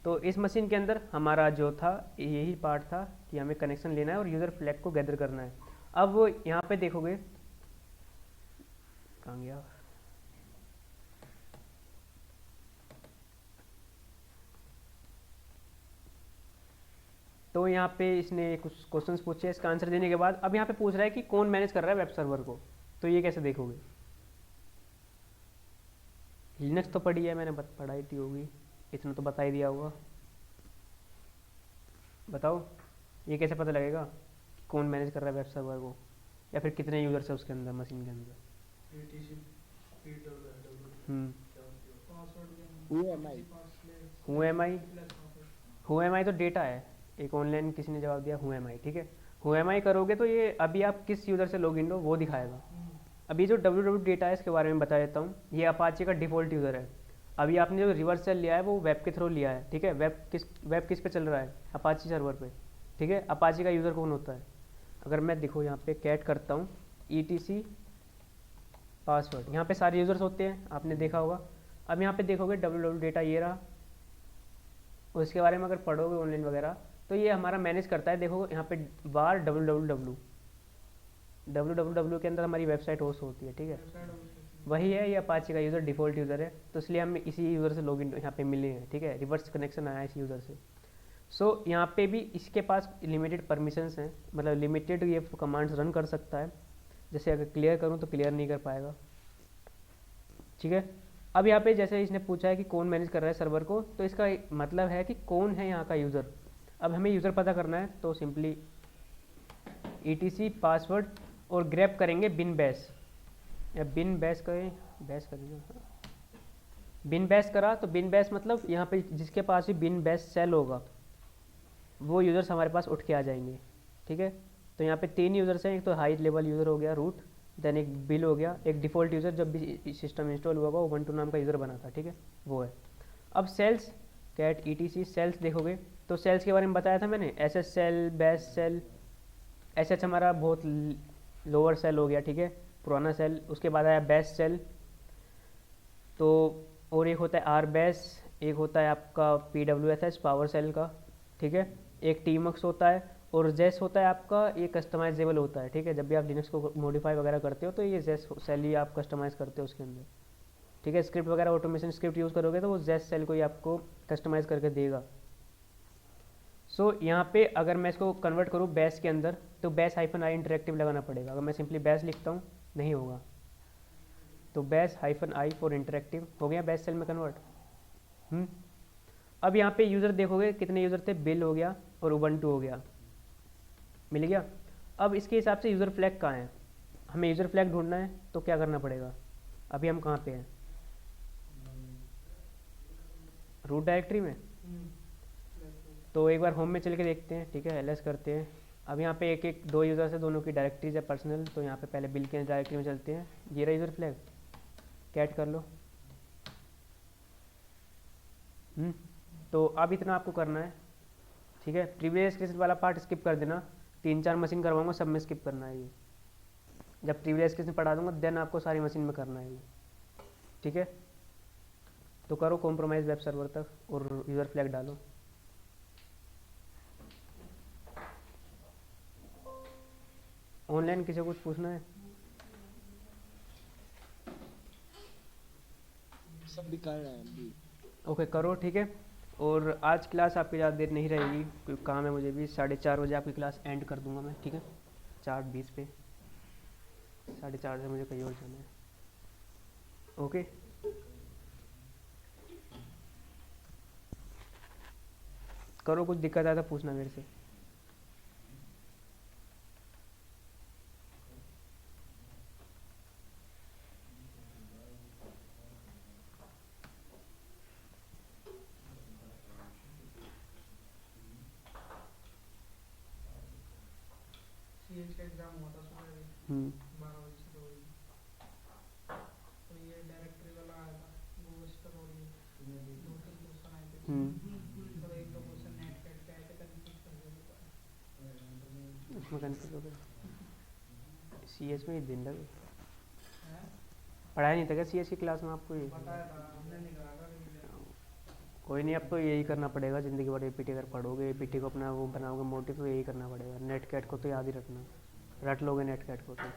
A: तो इस मशीन के अंदर हमारा जो था यही पार्ट था कि हमें कनेक्शन लेना है और यूज़र फ्लैग को गैदर करना है। अब वो यहाँ पे देखोगे, कहाँ गया, तो यहाँ पे इसने कुछ क्वेश्चंस पूछे हैं, इसका आंसर देने के बाद अब यहाँ पे पूछ रहा है कि कौन मैनेज कर रहा है वेब सर्वर को। तो ये कैसे देखोगे? लिनक्स तो पढ़ी है मैंने, पढ़ाई थी होगी, इतना तो बता ही दिया होगा। बताओ ये कैसे पता लगेगा कि कौन मैनेज कर रहा है वेब सर्वर को, या फिर कितने यूजर्स है उसके अंदर, मशीन के अंदर? हम्म,
B: पासवर्ड देना,
C: who am I?
A: Who am I? Who am I तो डेटा है, एक ऑनलाइन किसी ने जवाब दिया हु एम आई, ठीक है। हु एम आई करोगे तो ये अभी आप किस यूज़र से लॉगिन हो वो दिखाएगा। अभी जो www डेटा है इसके बारे में बता देता हूँ। ये अपाचे का डिफ़ॉल्ट यूज़र है। अभी आपने जो रिवर्स सेल लिया है वो वेब के थ्रू लिया है, ठीक है। वेब किस पे चल रहा है? अपाची सर्वर पे, ठीक है। अपाची का यूज़र कौन होता है? अगर मैं देखो यहाँ पे कैट करता हूँ ETC पासवर्ड, यहाँ पे सारे यूज़र्स होते हैं, आपने देखा होगा। अब यहाँ पे देखोगे www डेटा ये रहा, और इसके बारे में अगर पढ़ोगे ऑनलाइन वगैरह तो ये हमारा मैनेज करता है। देखो यहाँ पे बार www के अंदर हमारी वेबसाइट होस्ट होती है, ठीक है, वही है। ये अपाचे का यूज़र डिफ़ॉल्ट यूज़र है, तो इसलिए हम इसी यूज़र से लॉगिन यहाँ पे मिले हैं, ठीक है। रिवर्स कनेक्शन आया है इस यूज़र से। सो यहाँ पे भी इसके पास लिमिटेड परमिशंस हैं, मतलब लिमिटेड ये कमांड्स रन कर सकता है। जैसे अगर क्लियर करूँ तो क्लियर नहीं कर पाएगा, ठीक है। अब यहाँ पे जैसे इसने पूछा है कि कौन मैनेज कर रहा है सर्वर को, तो इसका मतलब है कि कौन है यहाँ का यूज़र। अब हमें यूज़र पता करना है, तो सिंपली ETC पासवर्ड और ग्रैब करेंगे बिन बैश, या बिन बैश करें, बैश करेंगे, बिन बैश करा तो बिन बैश मतलब यहाँ पे जिसके पास भी बिन बैश सेल होगा वो यूज़र्स हमारे पास उठ के आ जाएंगे, ठीक है। तो यहाँ पे 3 यूज़र्स हैं, एक तो हाई लेवल यूज़र हो गया रूट, देन एक बिल हो गया, एक डिफ़ॉल्ट यूज़र जब भी सिस्टम इंस्टॉल हुआ होगा Ubuntu नाम का यूज़र बना था, ठीक है, वो है। अब सेल्स, कैट ETC सेल्स देखोगे तो सेल्स के बारे में बताया था मैंने, SS shell, bash shell. SS हमारा बहुत लोअर सेल हो गया, ठीक है, पुराना सेल। उसके बाद आया बैश सेल, तो और एक होता है आर बैश, एक होता है आपका PWSH पावर सेल का, ठीक है, एक TMUX होता है, और जेस होता है आपका, ये कस्टमाइजेबल होता है, ठीक है। जब भी आप लिनक्स को मॉडिफाई वगैरह करते हो तो ये जेस सेल ही आप कस्टमाइज़ करते हो उसके अंदर, ठीक है। स्क्रिप्ट वगैरह ऑटोमेशन स्क्रिप्ट यूज़ करोगे तो वो जेस सेल को ही आपको कस्टमाइज़ करके देगा। सो यहाँ पे अगर मैं इसको कन्वर्ट करूँ बैश के अंदर तो बैश -i इंटरेक्टिव लगाना पड़ेगा। अगर मैं सिंपली बैश लिखता हूँ नहीं होगा, तो बैश -i फॉर इंटरेक्टिव हो गया बैश सेल में कन्वर्ट। अब यहाँ पे यूज़र देखोगे कितने यूज़र थे, बिल हो गया और Ubuntu हो गया, मिल गया। अब इसके हिसाब से यूज़र फ्लैग कहाँ है, हमें यूज़र फ्लैग ढूंढना है, तो क्या करना पड़ेगा? अभी हम कहाँ पे हैं? रूट डायरेक्टरी में। तो एक बार होम में चल के देखते हैं, ठीक है, LS करते हैं। अब यहाँ पे एक 2 यूज़र्स है, दोनों की डायरेक्टरीज है पर्सनल, तो यहाँ पे पहले बिल के डायरेक्टरी में चलते हैं। ये रहा यूज़र फ्लैग, कैट कर लो। तो अब इतना आपको करना है, ठीक है। प्रीवियस क्लास वाला पार्ट स्किप कर देना, 3-4 मशीन करवाऊंगा, सब में स्किप करना है ये। जब प्रीवियस क्लास में पढ़ा दूंगा देन आपको सारी मशीन में करना है ये, ठीक है। तो करो कॉम्प्रोमाइज़ वेब सर्वर तक और यूज़र फ्लैग डालो। ऑनलाइन किसी को कुछ पूछना है?
C: सब भी कर रहे हैं अभी।
A: ओके करो, ठीक है। और आज क्लास आपकी ज़्यादा देर नहीं रहेगी, क्योंकि काम है मुझे भी। 4:30 बजे आपकी क्लास एंड कर दूंगा मैं, ठीक है, 4:20 पे। 4:30 से मुझे कहीं और जाना है। ओके, करो, कुछ दिक्कत आया तो पूछना मेरे से।
B: सीएच का एग्जाम हुआ था सुबह भी,
A: हम्म
B: 12 बजे से 2 बजे। तो ये डायरेक्टरी वाला आया था, वो स्टर और ये 2-3 क्वेश्चन आए थे उसमें। तो 1-2 क्वेश्चन नेट कैट के आए थे, कंफ्यूज कर दिया पेपर।
A: उसमें कन्फ्यूज हो गया। सी एस में ही दिन लगे।
B: हैं?
A: पढ़ाया नहीं था क्या सी एस की क्लास में आपको ये?
B: बताया था, हमने नहीं करा था रिवीजन।
A: कोई नहीं, अब तो यही करना पड़ेगा ज़िंदगी भर। एपीटी अगर पढ़ोगे, एपीटी को अपना वो बनाओगे मोटिव, तो यही करना पड़ेगा। नेट कैट को तो याद ही रखना, रट लोगे नेट कैट को तो।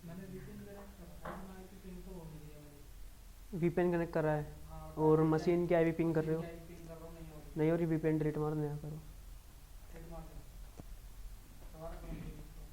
B: मैंने विपिन कनेक्ट रखा है, मैं की पिन तो हो नहीं रही है मेरी।
A: वीपीएन कनेक्ट कर रहा है
B: हाँ,
A: और मशीन क्या है, पिंग कर रहे
B: मशीन
A: हो?
B: क्या ही पिन कर रहा हूँ, नहीं हो रही।
A: नहीं हो रही वीपीएन, डिलीट मारो, नया करो।
B: हिट मार दो, दोबारा कनेक्ट करो इसको।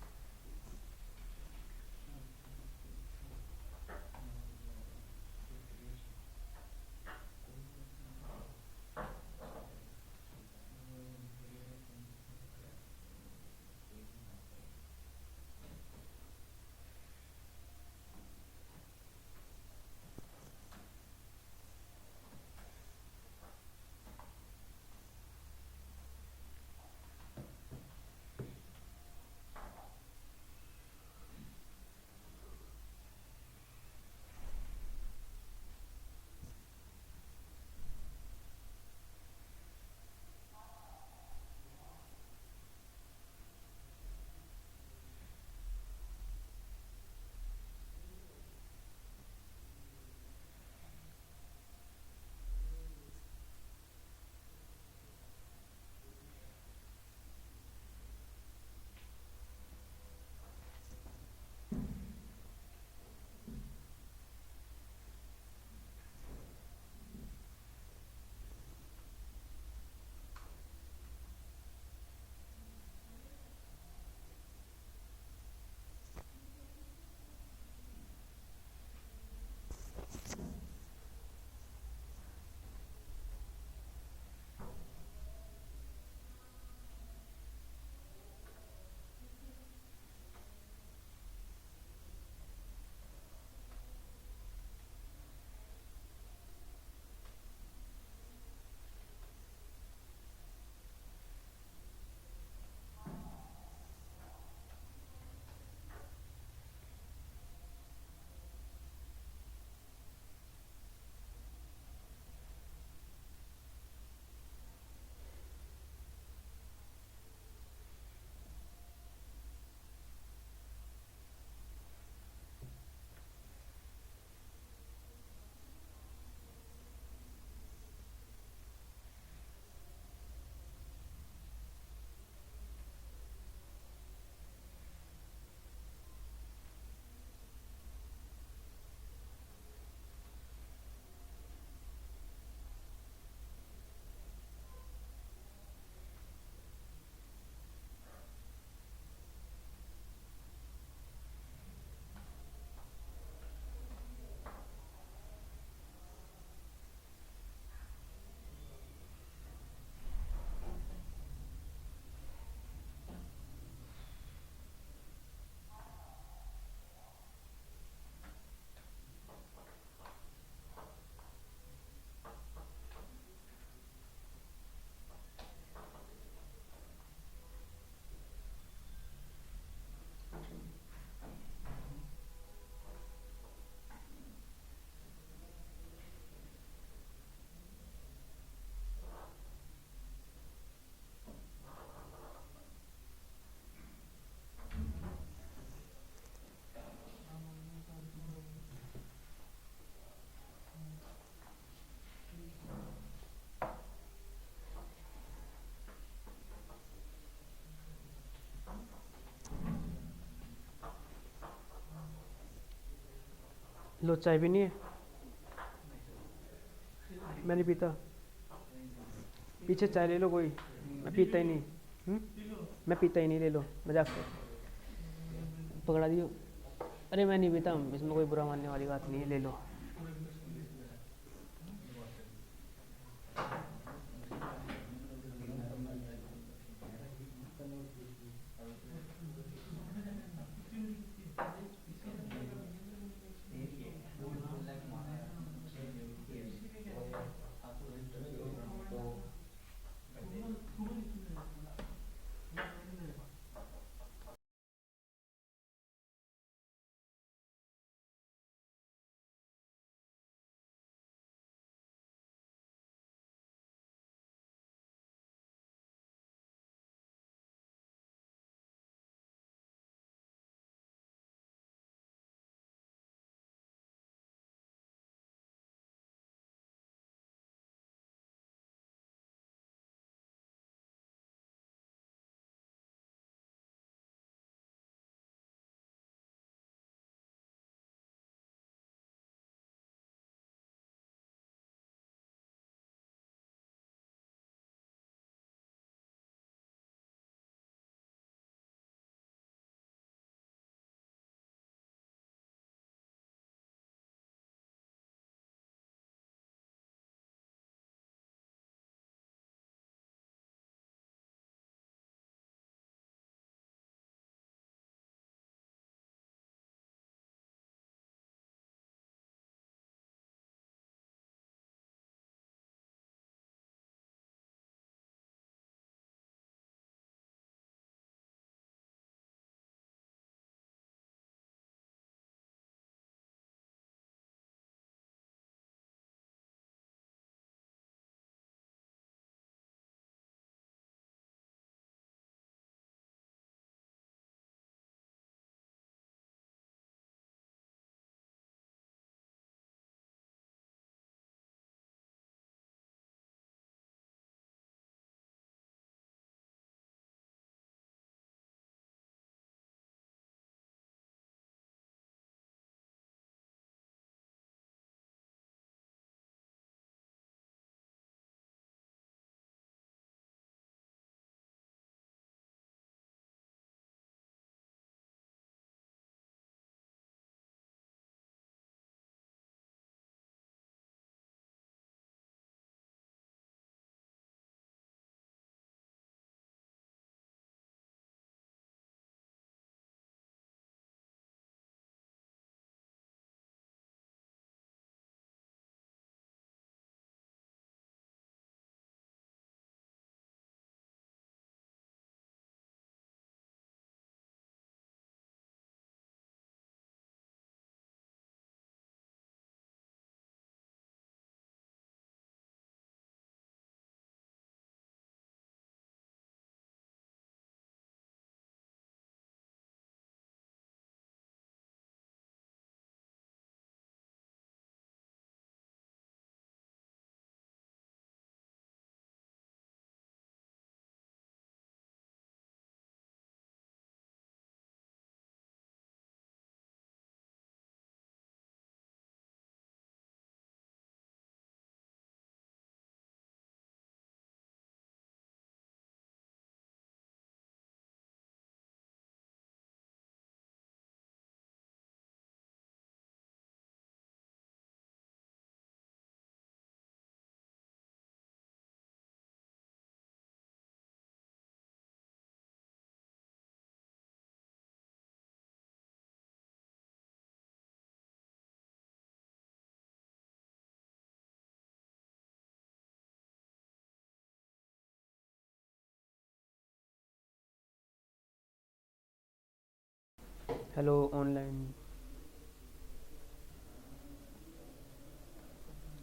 A: लो चाय भी नहीं है, मैं नहीं पीता। पीछे चाय ले लो कोई, मैं पीता ही नहीं। मैं पीता ही नहीं, ले लो, मजाक से पकड़ा दियो। अरे मैं नहीं पीता, इसमें कोई बुरा मानने वाली बात नहीं है, ले लो। हेलो ऑनलाइन,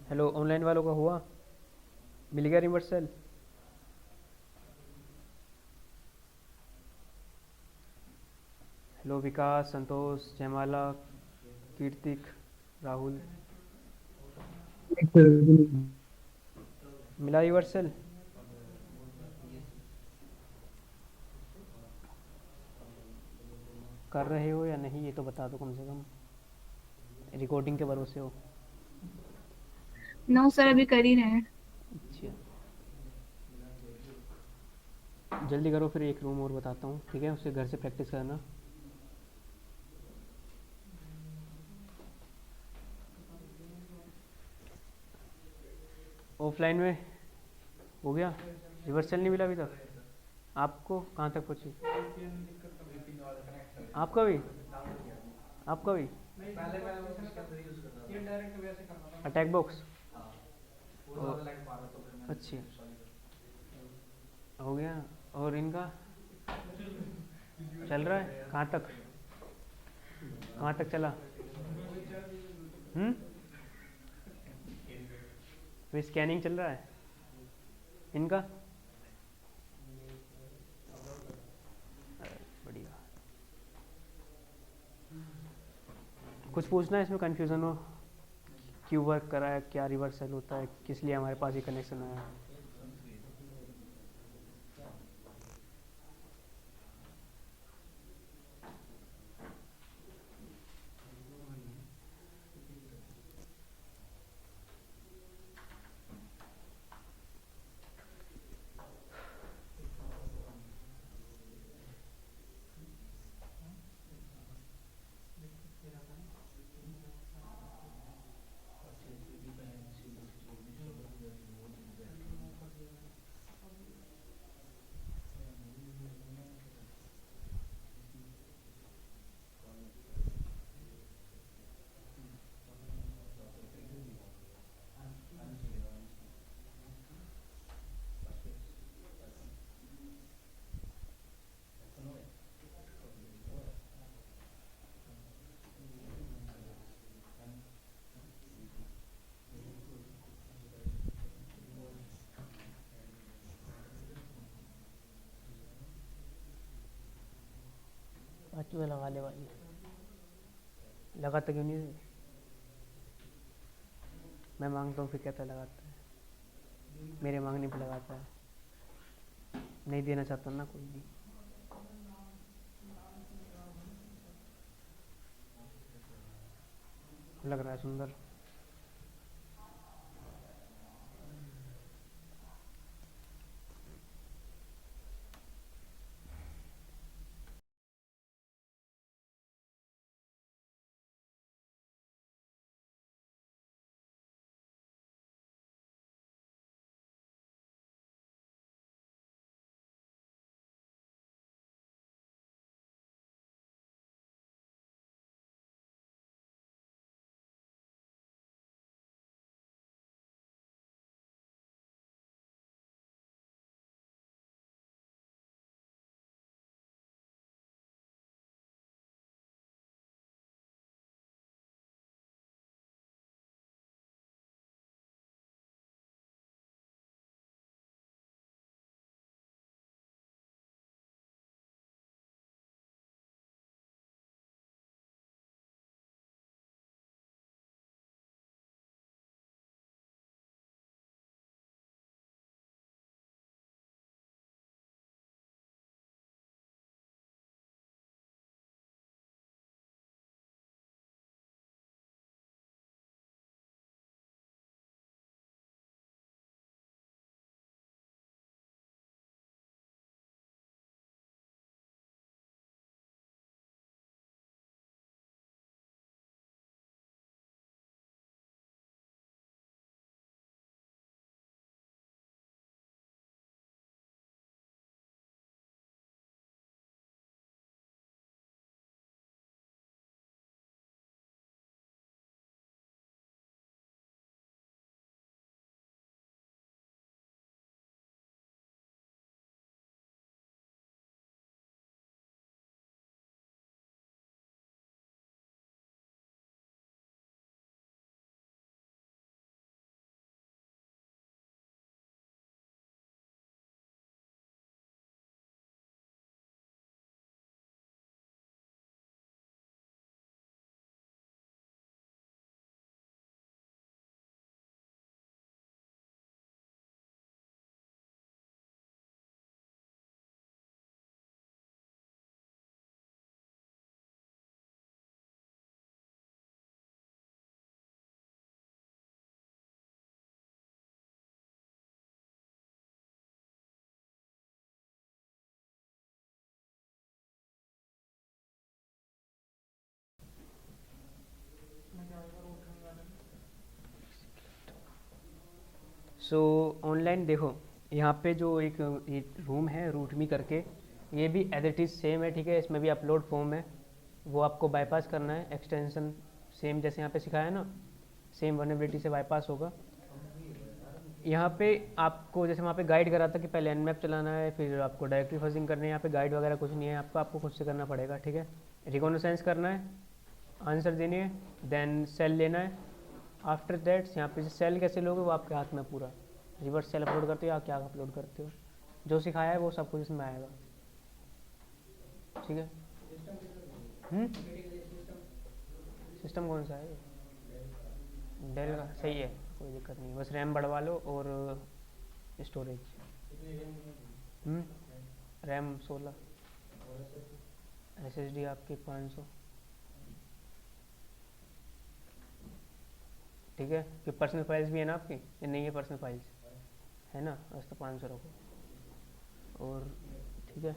A: हेलो ऑनलाइन वालों का हुआ, मिल गया रिवर्सल? हेलो विकास, संतोष, जयमाला, कीर्तिक, राहुल, मिला रिवर्सल? कर रहे हो या नहीं ये तो बता दो कम से कम। रिकॉर्डिंग के भरोसे हो?
D: नो सर, अभी कर ही रहे हैं।
A: अच्छा, जल्दी करो फिर, एक रूम और बताता हूँ, ठीक है? उससे घर से प्रैक्टिस करना। ऑफलाइन में हो गया, रिवर्सल नहीं मिला अभी तक आपको? कहाँ तक पहुँची
B: VPN दिक्कत कर रही है।
A: आपका भी? आपका भी
B: नहीं, पहले मैं उसके अंदर यूज करता था, ये डायरेक्ट वैसे करता था।
A: Attack box?
B: हाँ, वो ज़्यादा लैग मार रहा तो फिर मैंने
A: अच्छा,
B: इंस्टॉल कर
A: हो गया। और इनका चल रहा है? कहाँ तक, कहाँ तक चला? हम्म, वे स्कैनिंग चल रहा है इनका? बढ़िया। कुछ पूछना है इसमें, कन्फ्यूज़न हो? क्यों वर्क करा है, क्या रिवर्सल होता है, किस लिए हमारे पास ये कनेक्शन आया? पाँच में लगा ले भाई, लगाता क्यों नहीं? मैं मांगता हूँ फिर कहता लगाता है, मेरे मांगने पे लगाता है। नहीं देना चाहता ना कोई भी। लग रहा है सुंदर। सो ऑनलाइन देखो, यहाँ पे जो एक रूम है रूट मी करके, ये भी एज इट इज़ सेम है, ठीक है। इसमें भी अपलोड फॉर्म है, वो आपको बाईपास करना है। एक्सटेंशन सेम जैसे यहाँ पे सिखाया है ना, सेम वनएबिलिटी से बाईपास होगा। यहाँ पे आपको जैसे वहाँ पे गाइड करा था कि पहले एनमैप चलाना है, फिर आपको डायरेक्टरी फजिंग करनी है। यहाँ पे गाइड वगैरह कुछ नहीं है, आपको खुद से करना पड़ेगा, ठीक है। रिकॉग्निसेंस करना है, आंसर देनी है, देन सेल लेना है। आफ्टर दैट यहाँ पे सेल कैसे लोगे वो आपके हाथ में पूरा। रिवर्स सेल अपलोड करते हो या क्या अपलोड करते हो, जो सिखाया है वो सब कुछ इसमें आएगा, ठीक है। सिस्टम कौन सा है? डेल का, सही है, कोई दिक्कत नहीं। बस रैम बढ़वा लो और स्टोरेज, रैम 16, SSD आपकी 500, ठीक है। कि पर्सनल फाइल्स भी है ना आपकी, या नहीं है पर्सनल फाइल्स? है ना, बस तो 500 रखो और ठीक है।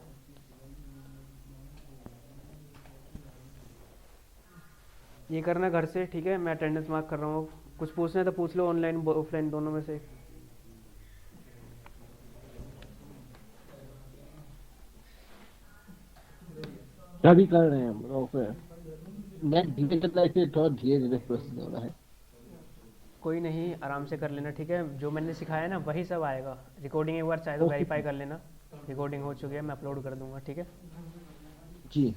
A: ये करना घर से, ठीक है। मैं अटेंडेंस मार्क कर रहा हूँ। कुछ पूछना है तो पूछ लो, ऑनलाइन ऑफलाइन दोनों में से।
C: अभी कर रहे हैं हम लोग फिर। नेट धीरे चल रहा है इसलिए थोड़ा धीरे धीरे प्रोसेस हो रहा है।
A: कोई नहीं, आराम से कर लेना, ठीक है। जो मैंने सिखाया ना वही सब आएगा। रिकॉर्डिंग एक बार चाहे तो
C: ओके
A: वेरीफाई कर लेना, रिकॉर्डिंग हो चुकी है, मैं अपलोड कर दूंगा, ठीक है।
C: जी।